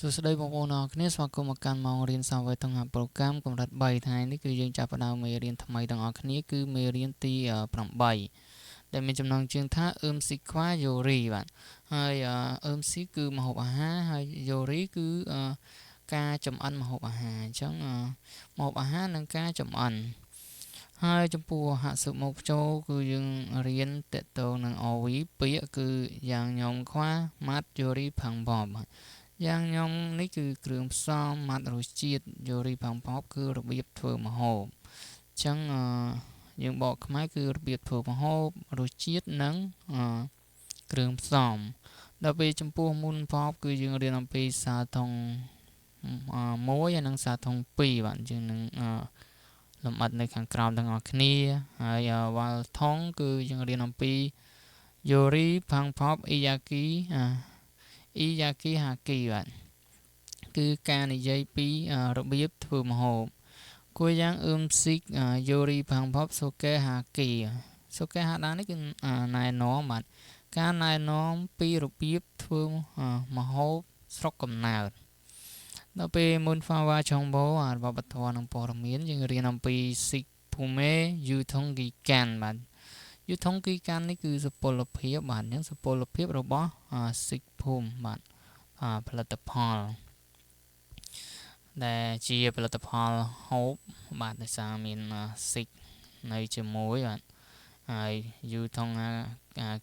សួស្តីបងប្អូនអរគ្នាស្វាគមន៍មកកាន់ម៉ោងរៀនសាវ័យតង្ហាប្រូក្រាមកម្រិត3ថ្ងៃនេះគឺយើងចាប់ផ្ដើមមេរៀនថ្មីទាំងអស់គ្នាគឺមេរៀនទី8ដែលមានចំណងជើងថាអឺមស៊ីខ្វាយូរីបាទហើយអឺមស៊ីគឺម្ហូបអាហារហើយយូរីគឺការចម្អិនម្ហូបអាហារអញ្ចឹងម្ហូបអាហារនិងការចម្អិនហើយចំពោះហសុមុខចូលគឺយើងរៀនតកតងនឹងអវីពាក្យគឺយ៉ាងខ្ញុំខ្វាម៉ាត់យូរីផាំងបបយ៉ាងខ្ញុំនេះគឺគ្រឿងផ្សំម៉ាត់រសជាតិយូរីផាំងប៉បគឺរបៀបធ្វើម្ហូបអញ្ចឹងយើងបកខ្មែរគឺរបៀបធ្វើម្ហូបរសជាតិនិងគ្រឿងផ្សំដល់ពេលចំពោះមុនប៉បគឺយើងរៀនអំពីសាធុង1ហើយនិងសាធុង2បាទយើងនឹងលម្អិតនៅខាងក្រោមទាំងអស់គ្នាហើយវ៉ាល់ថុងគឺយើងរៀនអំពីយូរីផាំងប៉បអ៊ីយ៉ាគីហាគីបាទគឺការនិយាយពីរបៀបធ្វើម្ហូបគួរយ៉ាងអឺមស៊ីកយូរីផាំងផបសូកេហាគីសូកេហាដានេះគឺណែនាំបាទការណែនាំពីរបៀបធ្វើម្ហូបស្រុកកំណើតដល់ពេលមុនហ្វាវ៉ាចុងបូវប្បធម៌និងព័ត៌មានយើងរៀនអំពីស៊ីកភូមេយូថុងគីកាន់បាទយូថុងគីកាន់នេះគឺសុពលភាពបាទអញ្ចឹងសុពលភាពរបស់ស៊ីកភូមិបាទផលិតផលដែលជាផលិតផលហូបបាទដោយសារមានស៊ីកនៅជាមួយបាទហើយយូថុង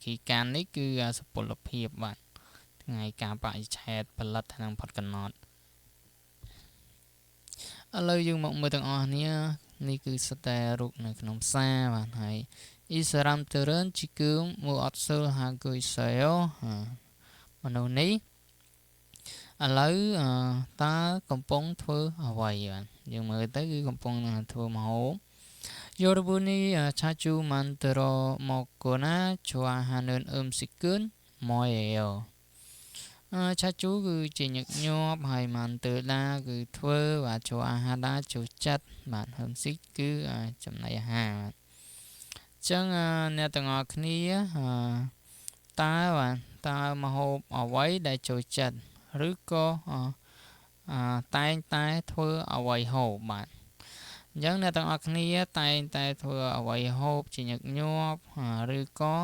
គីកាន់នេះគឺសុពលភាពបាទថ្ងៃការបរិច្ឆេទផលិតនិងផុតកំណត់ឥឡូវយើងមកមើលទាំងអស់គ្នានេះគឺសតែរូបនៅក្នុងផ្សារបាទហើយអ៊ីសារ៉ាំតឺរ៉នជីគឿមមួយអត់សើហាគួយសែអូមនុស្សនេះឥឡូវតើកំពុងធ្វើអ្វីបាទយើងមើលទៅគឺកំពុងធ្វើម្ហូប여러분이 자주 만들어 먹거나 좋아하는 음식은 뭐예요? 자주 그 제녁 hay 만들다 그ធ្វើvà 좋아하다ចូលចិត្តបាទ 음식 គឺចំណីអាហារអញ្ចឹងអ្នកទាំងអស់គ្នាតើម្ហូបអ្វីដែលចូលចិត្តឬក៏តែងតែធ្វើអ្វីហូបបាទអញ្ចឹងអ្នកទាំងអស់គ្នាតែងតែធ្វើអ្វីហូបជាញឹកញាប់ឬក៏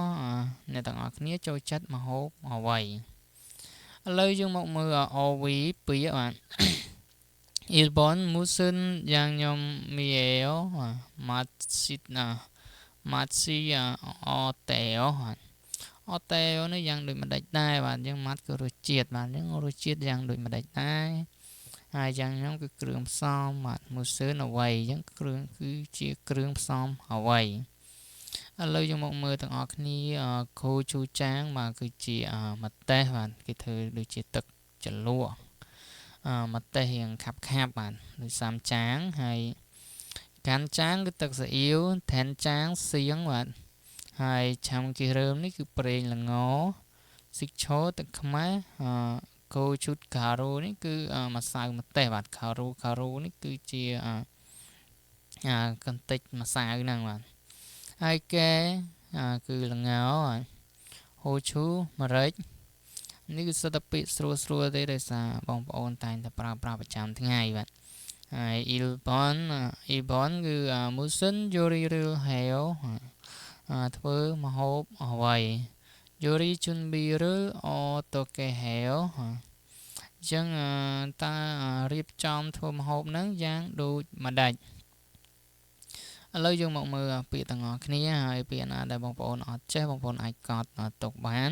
អ្នកទាំងអស់គ្នាចូលចិត្តម្ហូបអ្វីឥឡូវយើងមកមើលOVពាក្យបាទ 일본 무슨 양념이에요? 맛이 어때요? 어때요 នេះយ៉ាងដូចម្ដេចដែរបាទយើងម៉ាត់គឺរសជាតិបាទយើងរសជាតិយ៉ាងដូចម្ដេចដែរហើយយ៉ាងខ្ញុំគឺគ្រឿងផ្សំបាទមួយសឿនអ្វីអញ្ចឹងគ្រឿងគឺជាគ្រឿងផ្សំអ្វីឥឡូវយើងមកមើលទាំងអស់គ្នាខូជូចាងបាទគឺជាម្ទេសបាទគេធ្វើដូចជាទឹកជ្រលក់ម្ទេសរៀងខាប់បាទដូចសាំចាងហើយកាន់ចាងគឺទឹកស៊ីអ៊ីវថែនចាងសៀងបាទហើយឆាំគីរើមនេះគឺប្រេងល្ងស៊ីកឈរទឹកខ្មែរគោជូតការ៉ូនេះគឺម្សៅម្ទេសបាទការ៉ូនេះគឺជាកន្តិចម្សៅហ្នឹងបាទហើយកែគឺល្ងហូឈូម្រេចនេះគឺសិតតែពាក្យស្រួលទេដោយសារបងប្អូនតែងតែប្រើប្រាស់ប្រចាំថ្ងៃបាទហើយ Ibon គឺ Musun Yoriru Heo ធ្វើម្ហូបអ្វី Yori Chunbiru Otoke Heo អញ្ចឹងតើរៀបចំធ្វើម្ហូបហ្នឹងយ៉ាងដូចម្ដេចឥឡូវយើងមកមើលពាក្យទាំងអស់គ្នាហើយពាក្យណាដែលបងប្អូនអត់ចេះបងប្អូនអាចកត់ទុកបាន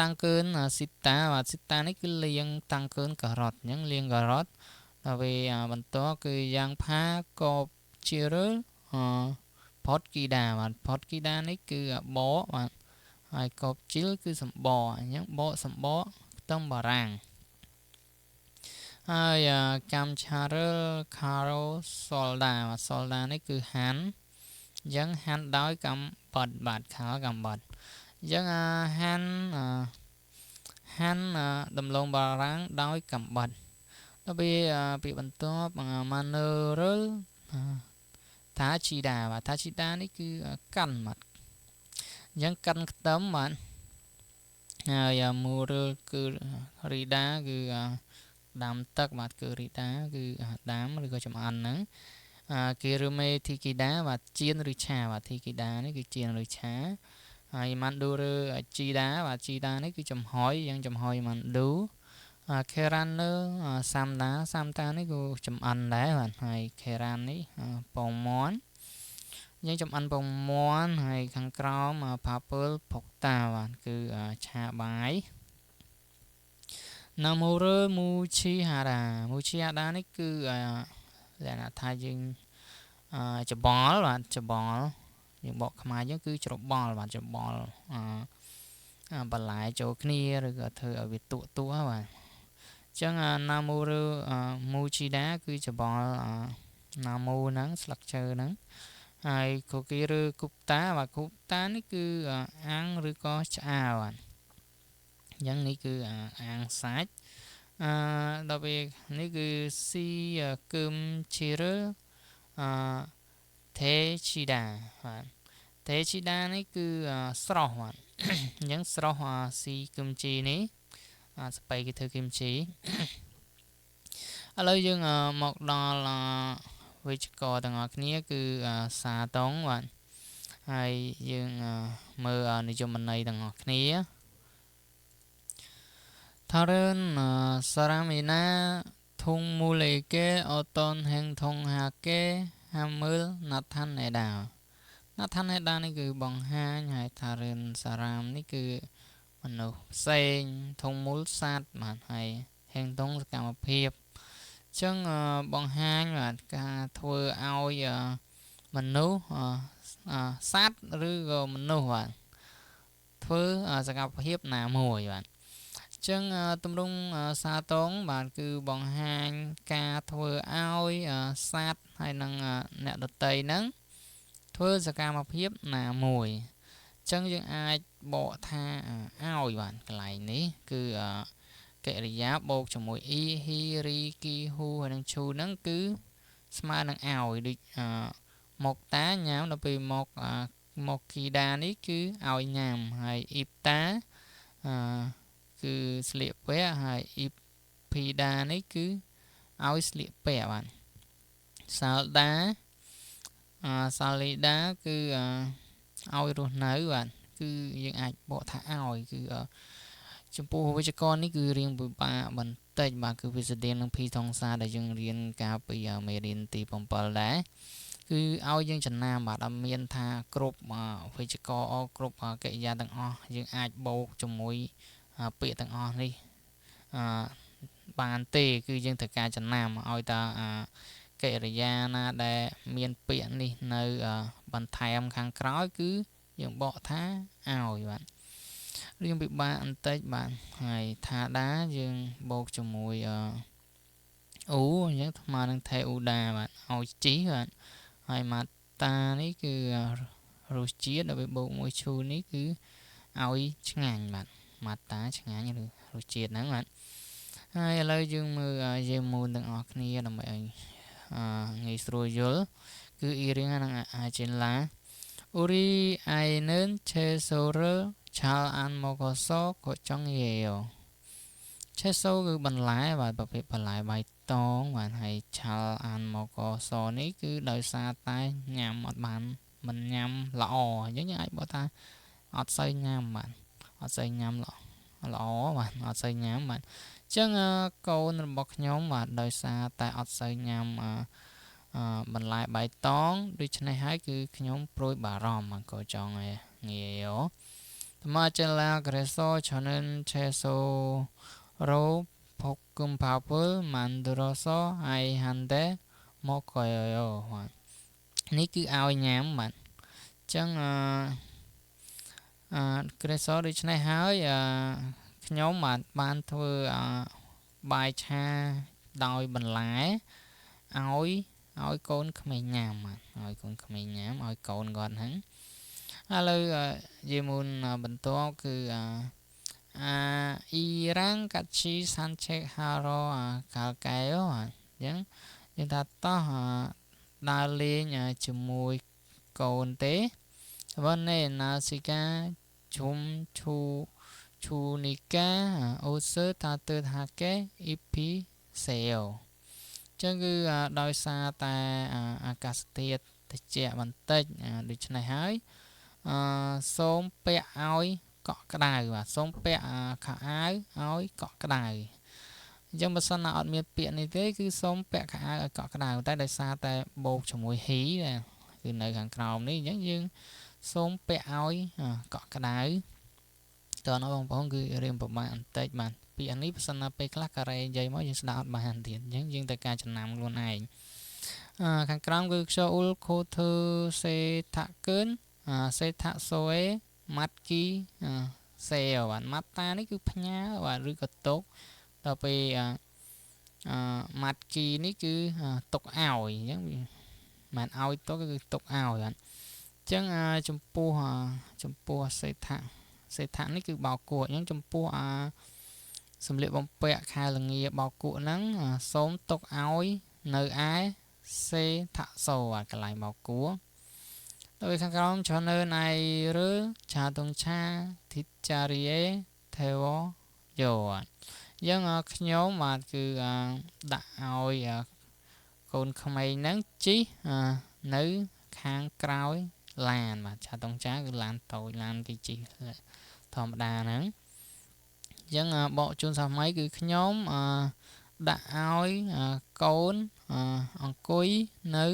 តាំងកើនស៊ីតាបាទស៊ីតានេះគឺលាងតាំងកើនការ៉ុតអញ្ចឹងលាងការ៉ុតដល់ពេលបន្តគឺយ៉ាងផាកបជារើផតគីដាបាទផតគីដានេះគឺបកបាទហើយកបជីលគឺសម្បកអញ្ចឹងបកសម្បកខ្ទឹមបារាំងហើយកម្មឆារលខារ៉ូសូលដាបាទសូលដានេះគឺហាន់អញ្ចឹងហាន់ដោយកំបិតបាទខាលកំបិតអញ្ចឹងហាន់ដំឡូងបារាំងដោយកំបិតដល់ពេលពាក្យបន្ទាប់ម៉ានឺរលថាជីដាបាទថាជីដានេះគឺកាន់បាទអញ្ចឹងកាន់ខ្ទឹមបាទហើយមូរលគឺរីដាគឺ ដាំទឹកបាទគឺរីតាគឺដាំឬក៏ចម្អិនហ្នឹងគេឬមេធីគីដាបាទចៀនឬឆាបាទធីគីដានេះគឺចៀនឬឆាហើយម៉ាន់ឌូឬជីដាបាទជីដានេះគឺចំហុយយ៉ាងចំហុយម៉ាន់ឌូខេរ៉ានឺសាំតានេះគឺចំអិនដែរបាទហើយខេរ៉ាននេះពងមាន់យើងចំអិនពងមាន់ហើយខាងក្រោមផាពើលផុកតាបាទគឺឆាបាយណាមូរមូឈីហាដានេះគឺលក្ខណៈថាយើងច្បល់បាទច្បល់យើងបកខ្មែរយើងគឺច្របល់បាទច្របល់បន្លែចូលគ្នាឬក៏ធ្វើឲ្យវាទក់បាទអញ្ចឹងណាមូរមូជីដាគឺច្បល់ណាមូហ្នឹងស្លឹកឈើហ្នឹងហើយគូគីឬគូបតាបាទគូបតានេះគឺអាំងឬក៏ឆ្អើបាទអញ្ចឹងនេះគឺអាំងសាច់ដល់ពេលនេះគឺស៊ីគឹមឈីរថេជីដាបាទថេជីដានេះគឺស្រស់បាទអញ្ចឹងស្រស់ស៊ីគឹមជីនេះស្បៃគេធ្វើគឹមជីឥឡូវយើងមកដល់វេយ្យាករណ៍ទាំងអស់គ្នាគឺសាតុងបាទហើយយើងមើលនិយមន័យទាំងអស់គ្នា다른 사람이나 동물에게 어떤 행동하게 함을 나타내다. 나타내다 នេះគឺបង្ហាញហើយ다른 사람 នេះគឺមនុស្សផ្សេងធំមូលសត្វបាទហើយហេងតុងសកម្មភាពអញ្ចឹងបង្ហាញបាទការធ្វើឲ្យមនុស្សសត្វឬក៏មនុស្សបាទធ្វើសកម្មភាពណាមួយបាទអញ្ចឹងទម្រង់សាតងបាទគឺបង្ហាញការធ្វើឲ្យសត្វហើយនឹងអ្នកដតីហ្នឹងធ្វើសកម្មភាពណាមួយអញ្ចឹងយើងអាចបកថាឲ្យបាទកន្លែងនេះគឺកិរិយាបូកជាមួយអ៊ីហ៊ីរីគីហ៊ូហើយនឹងឈូហ្នឹងគឺស្មើនឹងឲ្យដូចមកតាញ៉ាំដល់ពេលមកគីដានេះគឺឲ្យញ៉ាំហើយអ៊ីបតាគឺស្លៀកពាក់ហើយអ៊ីភីដានេះគឺឲ្យស្លៀកពាក់បាទសាល់ដាសាលីដាគឺឲ្យរស់នៅបាទគឺយើងអាចបកថាឲ្យគឺចំពោះវេយ្យាករណ៍នេះគឺរៀងពិបាកបន្តិចបាទគឺវាស្តៀងនឹងភីថងសាដែលយើងរៀនកាលពីមេរៀនទី7ដែរគឺឲ្យយើងចំណាំបាទអត់មានថាគ្រប់វេយ្យាករណ៍គ្រប់កិរិយាទាំងអស់យើងអាចបូកជាមួយពាក្យទាំងអស់នេះបានទេគឺយើងត្រូវការចំណាំឲ្យតាកិរិយាណាដែលមានពាក្យនេះនៅបន្ថែមខាងក្រោយគឺយើងបកថាឲ្យបាទរៀងពិបាកបន្តិចបាទហើយថាដាយើងបូកជាមួយអ៊ូអញ្ចឹងស្មើនឹងថេអ៊ូដាបាទឲ្យជីបាទហើយម៉ាតានេះគឺរសជាតិដល់ពេលបូកមួយឈូនេះគឺឲ្យឆ្ងាញ់បាទម៉ាតាឆ្ងាញ់ឬរសជាតិហ្នឹងបាទហើយឥឡូវយើងមើលយើងមូលទាំងអស់គ្នាដើម្បីឲ្យងាយស្រួលយល់គឺអ៊ីរៀងនិងអាជេឡា 우리 아이는 채소를 잘 안 먹어서 걱정이에요. 채소 គឺបន្លែបាទប្រភេទបន្លែបៃតងបាទហើយ 잘 안 먹어서 នេះគឺដោយសារតែញ៉ាំអត់បានមិនញ៉ាំល្អអញ្ចឹងយើងអាចបកថាអត់សូវញ៉ាំបាទអត់សូវញ៉ាំល្អបាទអត់សូវញ៉ាំបាទអញ្ចឹងកូនរបស់ខ្ញុំបាទដោយសារតែអត់សូវញ៉ាំបន្លែបៃតងដូច្នេះហើយគឺខ្ញុំព្រួយបារម្ភក៏ចង់ងាយMajalah 그래서 저는 채소로 볶음밥을 만들어서 아이한테 먹어요. នេះគឺឲ្យញ៉ាំបាទអញ្ចឹង그래서ដូច្នេះហើយខ្ញុំបានធ្វើបាយឆាដោយបន្លែឲ្យកូនក្មេងញ៉ាំបាទឲ្យកូនក្មេងញ៉ាំឲ្យកូនគាត់ហ្នឹងឥឡូវយាយមុនបន្ទាប់គឺI랑 같이 산책하러 갈까요? អញ្ចឹងយើងថាតោះដើរលេងជាមួយកូនទេI번에 날씨가 좀 추우니까 옷을 따뜻하게 cell ចឹងគឺដោយសារតែអាកាសធាតុត្រជាក់បន្តិចដូច្នេះហើយសូមពាក់ឲ្យកក់ក្ដៅបាទសូមពាក់ខោអាវឲ្យកក់ក្ដៅអញ្ចឹងបើសិនណាអត់មានពាក្យនេះទេគឺសូមពាក់ខោអាវឲ្យកក់ក្ដៅតែដោយសារតែបូកជាមួយ he គឺនៅខាងក្រោមនេះអញ្ចឹងយើងសូមពាក់ឲ្យកក់ក្ដៅតើបងប្អូនគឺរៀនប្រមាណបន្តិចបាទពាក្យនេះបើសិនណាពេលខ្លះការ៉េនិយាយមកយើងស្ដាប់អត់បានទៀតអញ្ចឹងយើងត្រូវការចំណាំខ្លួនឯងខាងក្រោមគឺខ្យល់អ៊ុលខូធឺសេថាកើនសេថាសូអេម៉ាត់គីសេបាទម៉ាត់តានេះគឺផ្ញើបាទឬក៏ទុកដល់ពេលម៉ាត់គីនេះគឺទុកឲ្យអញ្ចឹងមិនឲ្យទុកគឺទុកឲ្យបាទអញ្ចឹងចំពោះសេថានេះគឺបោកគក់អញ្ចឹងចំពោះសម្លៀកបំពាក់ខែលងាបោកគក់ហ្នឹងសូមទុកឲ្យនៅឯសេថាសូកន្លែងបោកគក់ដោយខាងក្រោមច្រើននៅណៃឬឆាតុងឆាធីចារីអេថេវយោយើងខ្ញុំបាទគឺដាក់ឲ្យកូនក្មេងហ្នឹងជីនៅខាងក្រោយឡានបាទឆាតុងឆាគឺឡានតូចឡានគេជីធម្មតាហ្នឹងអញ្ចឹងបកជូនសាថ្មីគឺខ្ញុំដាក់ឲ្យកូនអង្គុយនៅ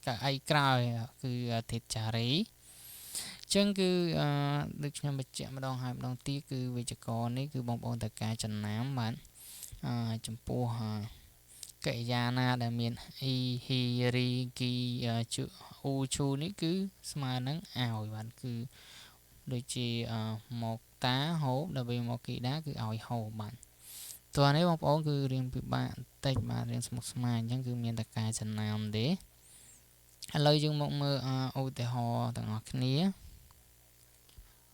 កៅអីក្រោយគឺធីចារីអញ្ចឹងគឺដូចខ្ញុំបញ្ជាក់ម្ដងហើយម្ដងទៀតគឺវិជ្ជករនេះគឺបងប្អូនត្រូវការចំណាំបាទចំពោះកិរិយាណាដែលមាន e he ri ki u chu នេះគឺស្មើនឹងឲ្យបាទគឺដូចជាមកតាហូបដល់ពេលមកគីដាគឺឲ្យហូបបាទតើនេះបងប្អូនគឺរៀនពិបាកបន្តិចបាទរៀនស្មុគស្មាញអញ្ចឹងគឺមានតែការចំណាំទេឥឡូវយើងមកមើលឧទាហរណ៍ទាំងអស់គ្នា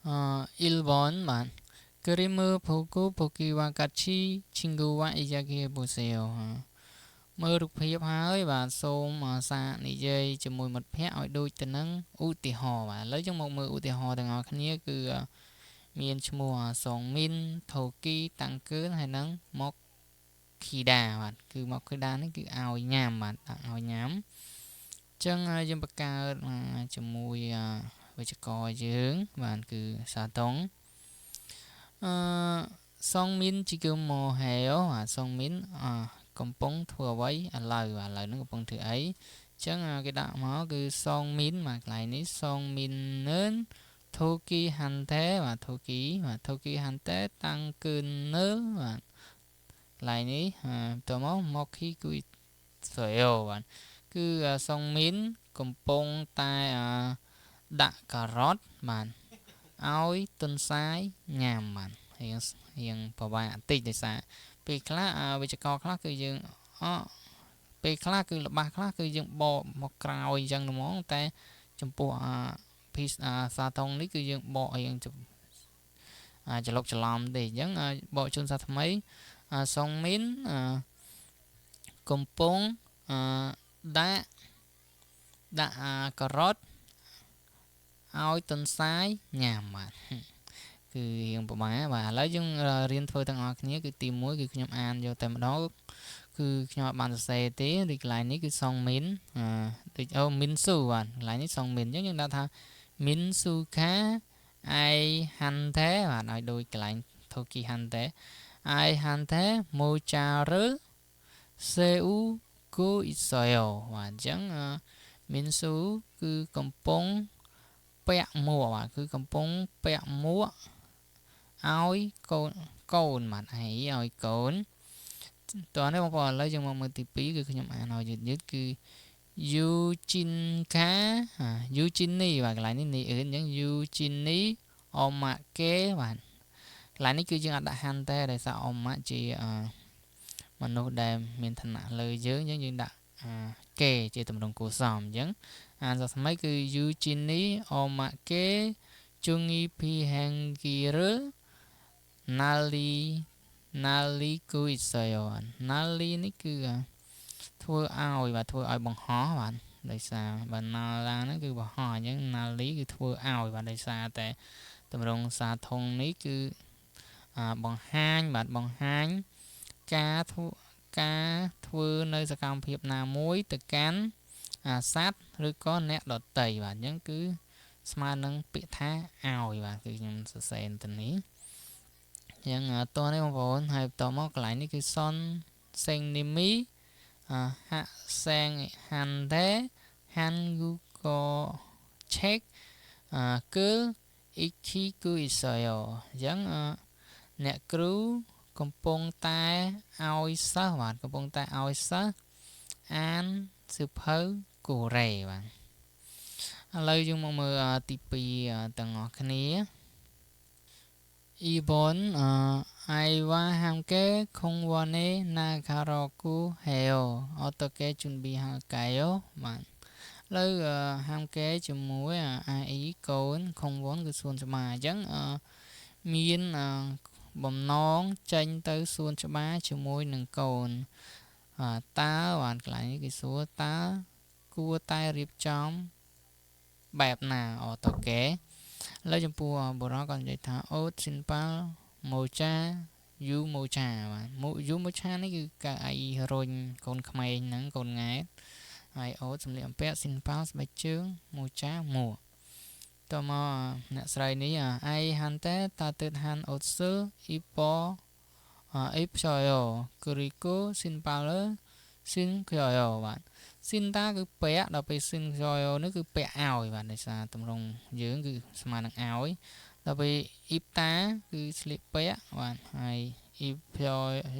1번បាទ그림을 보고 보기와 같이 친구와 이야기해보세요 មើលរូបភាពហើយបាទសូមសារនិយាយជាមួយមិត្តភ័ក្តិឲ្យដូចទៅនឹងឧទាហរណ៍បាទឥឡូវយើងមកមើលឧទាហរណ៍ទាំងអស់គ្នាគឺមានឈ្មោះសងមីនថូគីតាំងកើនហើយនឹងមកខីដាបាទគឺមកខីដានេះគឺឲ្យញ៉ាំបាទឲ្យញ៉ាំអញ្ចឹងយើងបង្កើតជាមួយវិជ្ជករយើងបាទគឺសាតុងសងមីនជីគឺមកហេសងមីនកំពុងធ្វើអ្វីឥឡូវហ្នឹងកំពុងធ្វើអីអញ្ចឹងគេដាក់មកគឺសងមីនបាទកន្លែងនេះសងមីននឹង Toki Hante បាទ Toki Hante តាំងគឺនៅបាទកន្លែងនេះតមកមកគីគួយស្វែបាទគឺសងមីនកំពុងតែដាក់ការ៉ុតបាទឲ្យទុនសាយញ៉ាំបាទរៀងប្រហែលបន្តិចដោយសារពេលខ្លះវិជ្ជករខ្លះគឺយើងពេលខ្លះគឺរបស់ខ្លះគឺយើងបកមកក្រោយអញ្ចឹងហ្មងតែចំពោះសាតុងនេះគឺយើងបកឲ្យយើងច្រឡុកច្រឡំទេអញ្ចឹងបកជូនសាថ្មីសងមីនកំពុងដាក់ការ៉ុតឲ្យទុនសាយញ៉ាំបាទគឺរៀងប្រហែលបាទឥឡូវយើងរៀនធ្វើទាំងអស់គ្នាគឺទី1គឺខ្ញុំអានយកតែម្ដងគឺខ្ញុំអត់បានសរសេរទេដូចកន្លែងនេះគឺសងមីនដូចមីនស៊ូបាទកន្លែងនេះសងមីនអញ្ចឹងយើងដាក់ថាមីនស៊ូខាអៃហាន់ទេបាទឲ្យដូចកន្លែងថូគីហាន់ទេអៃហាន់ទេម៉ូចារឺសេអ៊ូគូអ៊ីសយ៉ូបាទអញ្ចឹងមីនស៊ូគឺកំពុងពាក់មួកបាទគឺកំពុងពាក់មួកឲ្យកូនបាទឲ្យកូនតោះនេះបងប្អូនឥឡូវយើងមកមើលទី2គឺខ្ញុំអានឲ្យយឺតគឺយូជីនកាយូជីនីបាទកន្លែងនេះនេះអញ្ចឹងយូជីនីអម៉ាកេបាទកន្លែងនេះគឺយើងអត់ដាក់ហាន់តែដោយសារអម៉ាជាមនុស្សដែលមានឋានៈលើយើងអញ្ចឹងយើងដាក់គេជាទម្រង់គួរសមអញ្ចឹងអានសាថ្មីគឺយូជីនីអម៉ាកេជុងីភីហេងគីរណាលីគូអ៊ីសយ៉ូណាលីនេះគឺធ្វើឲ្យបាទធ្វើឲ្យបង្ហោះបាទដោយសារបាទណាឡាហ្នឹងគឺបង្ហោះអញ្ចឹងណាលីគឺធ្វើឲ្យបាទដោយសារតែទម្រង់សាធុងនេះគឺបង្ហាញបាទបង្ហាញ ការធ្វើនៅសកម្មភាពណាមួយទៅកាន់សត្វឬក៏អ្នកដទៃបាទអញ្ចឹងគឺស្មើនឹងពាក្យថាឲ្យបាទគឺខ្ញុំសរសេរទៅនេះអញ្ចឹងតោះនេះបងប្អូនហើយបន្តមកកន្លែងនេះគឺសនសេងនីមីហាក់សេងហាន់ដេហាន់គូក៏ឆេកគឺអ៊ីគីគូអ៊ីសយោអញ្ចឹងអ្នកគ្រូកំពុងតែឲ្យសិស្សបាទកំពុងតែឲ្យសិស្សអានសៀវភៅកូរ៉េបាទឥឡូវយើងមកមើលទី2ទាំងអស់គ្នាIbon aiwa hamke khongwane nakaroku heo អត់តកេជុនប៊ីហៅកាយោបាទលើហាំកេជាមួយអាអ៊ីកូនខុងវ៉នគឺសួនច្បារអញ្ចឹងមានបំណងចេញទៅសួនច្បារជាមួយនឹងកូនតើបានកន្លែងនេះគេសួរតើគួរតែរៀបចំបែបណាអត់តកេលើចំពោះបុរសគាត់និយាយថាអូតស៊ីនប៉ាល់ម៉ូចាយូម៉ូចាបាទយូម៉ូចានេះគឺកៅអីរុញកូនក្មេងហ្នឹងកូនង៉ែតហើយអូតសម្លៀកបំពាក់ស៊ីនប៉ាល់ស្បែកជើងម៉ូចាមួតមកអ្នកស្រីនេះអៃហាន់តែតាទើតហាន់អូតសឺអ៊ីប៉អ៊ីផ្សយោគូរីកូស៊ីនប៉ាល់ស៊ីនខ្យោបាទស៊ីនតាគឺពាក់ដល់ពេលស៊ីនខ្យោនេះគឺពាក់ឲ្យបាទដោយសារតម្រង់យើងគឺស្មើនឹងឲ្យដល់ពេលអ៊ីបតាគឺស្លៀកពាក់បាទហើយអ៊ីផ្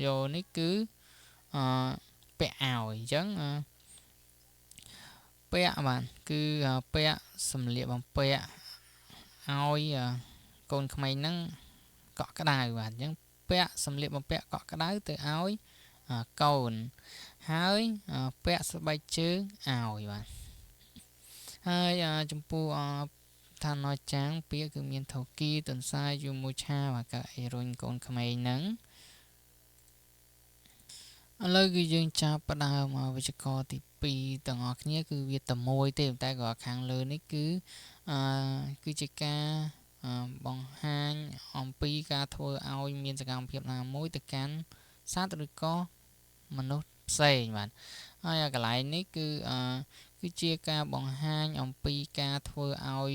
យោនេះគឺពាក់ឲ្យអញ្ចឹងពាក់បាទគឺពាក់សម្លៀកបំពាក់ឲ្យកូនក្មេងហ្នឹងកក់ក្ដៅបាទអញ្ចឹងពាក់សម្លៀកបំពាក់កក់ក្ដៅទៅឲ្យកូនហើយពាក់ស្បែកជើងឲ្យបាទហើយចំពោះឋានអចាងពាក្យគឺមានថូគីទន្សាយយូមួយឆាបាទកៅអីរុញកូនក្មេងហ្នឹងឥឡូវគឺយើងចាប់ផ្ដើមវិជ្ជាករទី2ទាំងអស់គ្នាគឺវាតែមួយទេតែក៏ខាងលើនេះគឺជាការបង្ហាញអំពីការធ្វើឲ្យមានសកម្មភាពណាមួយទៅកាន់សត្វឬក៏មនុស្សផ្សេងបាទហើយកន្លែងនេះគឺជាការបង្ហាញអំពីការធ្វើឲ្យ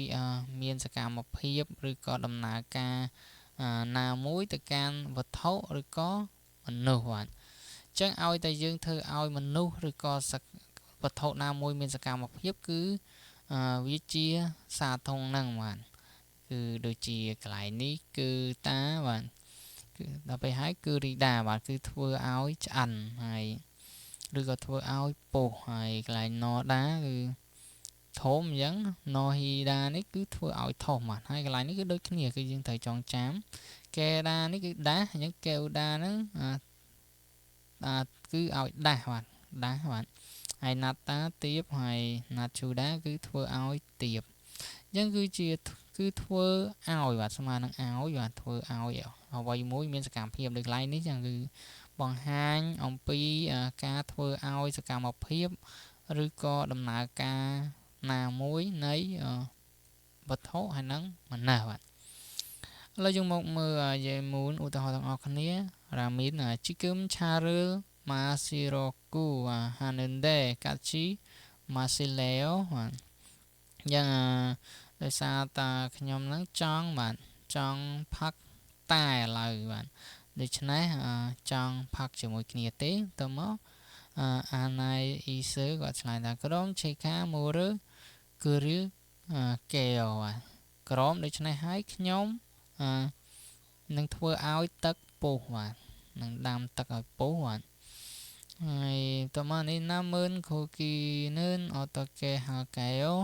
មានសកម្មភាពឬក៏ដំណើរការណាមួយទៅកាន់វត្ថុឬក៏មនុស្សបាទអញ្ចឹងឲ្យតែយើងធ្វើឲ្យមនុស្សឬក៏វត្ថុណាមួយមានសកម្មភាពគឺវាជាសាធុងហ្នឹងបាទគឺដូចជាកន្លែងនេះគឺតាបាទគឺដល់ពេលហើយគឺរីដាបាទគឺធ្វើឲ្យឆ្អិនហើយឬក៏ធ្វើឲ្យពុះហើយកន្លែងណដាគឺធំអញ្ចឹងណហ៊ីដានេះគឺធ្វើឲ្យធំបាទហើយកន្លែងនេះគឺដូចគ្នាគឺយើងត្រូវចងចាំកេដានេះគឺដាស់អញ្ចឹងកេវដាហ្នឹងគឺឲ្យដាស់បាទហើយណាត់តាទៀបហើយណាត់ជូដាគឺធ្វើឲ្យទៀបអញ្ចឹងគឺធ្វើឲ្យបាទស្មើនឹងឲ្យបាទធ្វើឲ្យអ្វីមួយមានសកម្មភាពដូចកន្លែងនេះចឹងគឺបង្ហាញអំពីការធ្វើឲ្យសកម្មភាពឬក៏ដំណើរការណាមួយនៃវត្ថុហើយនឹងមនុស្សបាទឥឡូវយើងមកមើលយេមូនឧទាហរណ៍ទាំងអស់គ្នារ៉ាមីនជីគឹមឆារើម៉ាស៊ីរ៉ូគូហានិនដេកាជីម៉ាស៊ីឡេអូបាទយ៉ាងដោយសារតាខ្ញុំនឹងចង់ផឹកតែឥឡូវបាទដូច្នេះចង់ផឹកជាមួយគ្នាទេតើមកអាណៃអ៊ីសឺគាត់ឆ្លើយថាក្រុមឆេកាមូរើគឺឬកេអូបាទក្រុមដូច្នេះហើយខ្ញុំនឹងធ្វើឲ្យទឹកពុះបាទនឹងដាំទឹកឲ្យពុះបាទហើយតើមកនេះណាមើលខូគីនឹងអត់តកេហៅកែអូ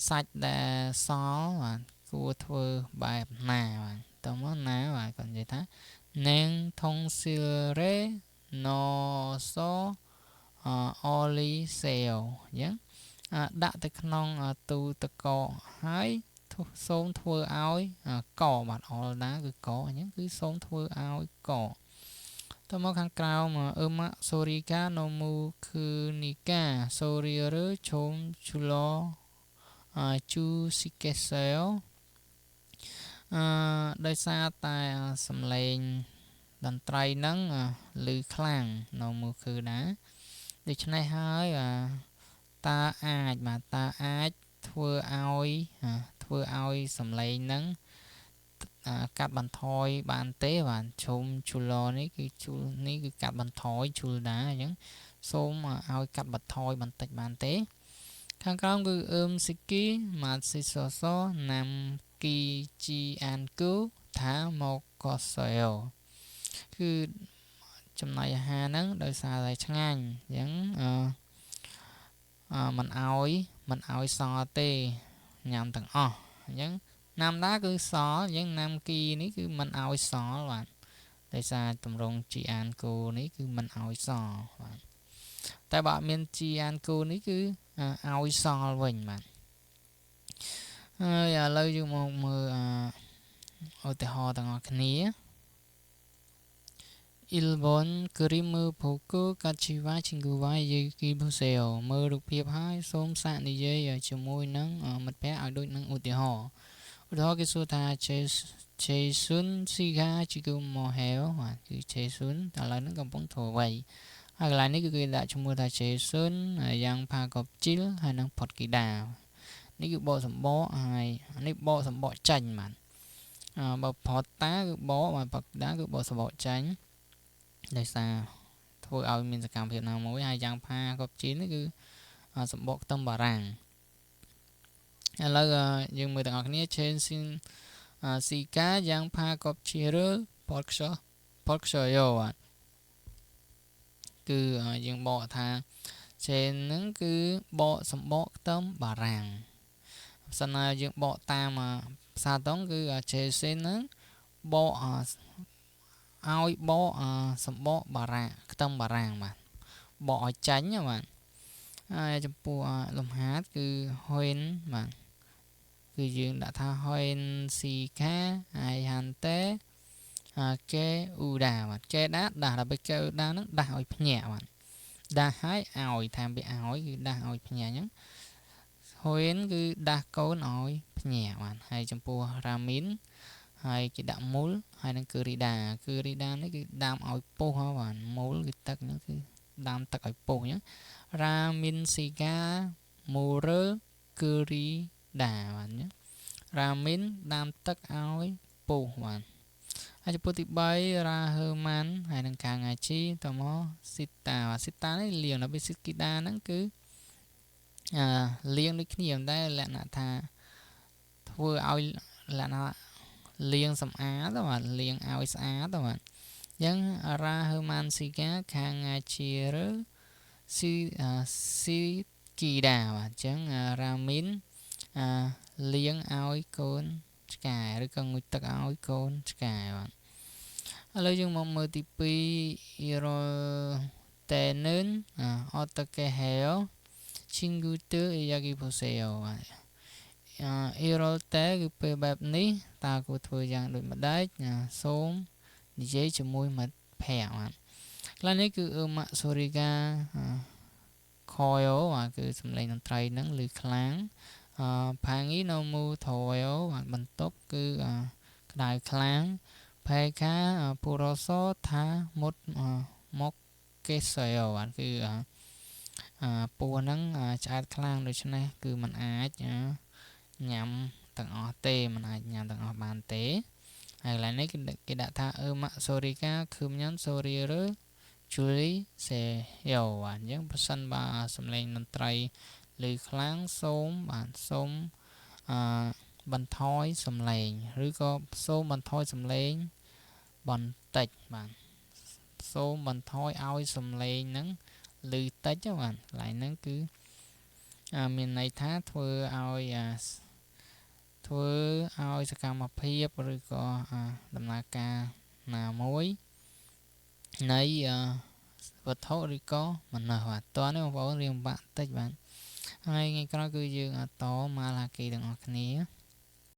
សាច់ដែលសល់បាទគួរធ្វើបែបណាបាទតើមកណាបាទគាត់និយាយថានឹងថុងស៊ីរ៉េណូសូអូលីសេអូអញ្ចឹងដាក់ទៅក្នុងទូទឹកកកហើយសូមធ្វើឲ្យកបាទអលណាគឺកអញ្ចឹងគឺសូមធ្វើឲ្យកតមកខាងក្រោមអឺម៉ាសូរីកាណូមូខឺនីកាសូរីរើឈុំជូឡូជូស៊ីកេសេអូដោយសារតែសំឡេង តន្ត្រីហ្នឹងឮខ្លាំងនៅមើលគឺណាដូច្នេះហើយតើអាចធ្វើឲ្យសំឡេងហ្នឹងកាត់បន្ថយបានទេបាទជុំជូឡនេះគឺកាត់បន្ថយជូលណាអញ្ចឹងសូមឲ្យកាត់បន្ថយបន្តិចបានទេខាងក្រោមគឺស៊ីគីម៉ាស៊ីសសណាំគីជីអានគូថាមកកសយោគឺចំណីអាហារហ្នឹងដោយសារតែឆ្ងាញ់អញ្ចឹងមិនឲ្យសទេញ៉ាំទាំងអស់អញ្ចឹងណាំដាគឺសអញ្ចឹងណាំគីនេះគឺមិនឲ្យសបាទដោយសារតម្រងជីអានគូនេះគឺមិនឲ្យសបាទតែបើមានជីអានគូនេះគឺឲ្យសវិញបាទហើយឥឡូវយើងមកមើលឧទាហរណ៍ទាំងអស់គ្នា1번 그림을 보고 같이 친구와 얘기해보세요. មើលរូបភាពហើយសូមសាកនិយាយជាមួយនឹងមិត្តភ័ក្តិឲ្យដូចនឹងឧទាហរណ៍គេសួរថា Jason 씨가 지금 뭐 해요? គឺ Jason ឥឡូវហ្នឹងកំពុងធ្វើអ្វីហើយកន្លែងនេះគឺគេដាក់ឈ្មោះថា Jason យ៉ាងផាកបជីលហើយនឹងផុតគីដានេះគឺបកសម្បកហើយនេះបកសម្បកចាញ់បាទបើផុតតាគឺបកផុតគីដាគឺបកសម្បកចាញ់ដោយសារធ្វើឲ្យមានសកម្មភាពណាមួយហើយយ៉ាងផាកបជីលនេះគឺសម្បកខ្ទឹមបារាំងឥឡូវយើងមើលទាំងអស់គ្នាឆេនស៊ីកាយ៉ាងផាកបជីលផលខ្យយោគឺយើងបកថាឆេនហ្នឹងគឺបកសម្បកខ្ទឹមបារាំងបើសិនណាយើងបកតាមភាសាតុងគឺឆេសិនហ្នឹងបកឲ្យបកសម្បកបារាំងខ្ទឹមបារាំងបាទបកឲ្យចាញ់បាទហើយចំពោះលំហាត់គឺហុយបាទគឺយើងដាក់ថាហុយស៊ីកាហើយហាន់តេកេអ៊ូដាបាទកេដាដល់ពេលកេអ៊ូដាហ្នឹងដាស់ឲ្យភ្ញាក់បាទដាស់ឲ្យតាមពាក្យឲ្យគឺដាស់ឲ្យភ្ញាក់អញ្ចឹងហុយគឺដាស់កូនឲ្យភ្ញាក់បាទហើយចំពោះរ៉ាមីនហើយគេដាក់មូលហើយនឹងគឺរីដានេះគឺដាំឲ្យពុះបាទមូលគឺទឹកហ្នឹងគឺដាំទឹកឲ្យពុះអញ្ចឹងរ៉ាមីនស៊ីកាមូរឺគឺរីដាបាទអញ្ចឹងរ៉ាមីនដាំទឹកឲ្យពុះបាទហើយចំពោះទី3រ៉ាហឺម៉ាន់ហើយនឹងកាងាជីតមកស៊ីតានេះលៀងដល់ពេលស៊ីគីដាហ្នឹងគឺលៀងដូចគ្នាតែលក្ខណៈថាធ្វើឲ្យលក្ខណៈលាងសម្អាតបាទលាងឲ្យស្អាតបាទអញ្ចឹងរ៉ាហឺម៉ាន់ស៊ីកាខាងជាឬស៊ីគីដាបាទអញ្ចឹងរ៉ាមីនលាងឲ្យកូនឆ្កែឬក៏ងូតទឹកឲ្យកូនឆ្កែបាទឥឡូវយើងមកមើលទី2អ៊ីរ៉ូតេនិនអត់តកេហេអូ친구 들 이야기 보세요. អ៊ីរ៉ូតេគឺពេលបែបនេះតើគួរធ្វើយ៉ាងដូចម្ដេចសូមនិយាយជាមួយមិត្តភ័ក្តិបាទកន្លែងនេះគឺម៉ាក់សូរីកាខយោគឺសំឡេងតន្ត្រីហ្នឹងឮខ្លាំងផាងីនៅមូថយោបន្ទប់គឺក្តៅខ្លាំងផេកាពូរ៉ូសោថាមុតមកកេសយោគឺពស់ហ្នឹងឆ្អែតខ្លាំងដូច្នេះគឺมันអាចញ៉ាំទាំងអស់ទេมันអាចញ៉ាំទាំងអស់បានទេហើយកន្លែងនេះគេដាក់ថាម៉ាក់សូរីកាឃឹមញ៉ាំសូរីឬជូលីសេយោអញ្ចឹងបើសិនបើសំឡេងតន្ត្រីឮខ្លាំងសូមបន្ថយសំឡេងឬក៏សូមបន្ថយសំឡេងបន្តិចបាទសូមបន្ថយឲ្យសំឡេងហ្នឹងឮតិចបាទកន្លែងហ្នឹងគឺមានន័យថាធ្វើឲ្យសកម្មភាពឬក៏ដំណើរការណាមួយនៃវត្ថុឬក៏មនុស្សបាទតោះនេះបងប្អូនរៀងបាក់តិចបាទហើយថ្ងៃក្រោយគឺយើងតម៉ាឡាគីទាំងអស់គ្នា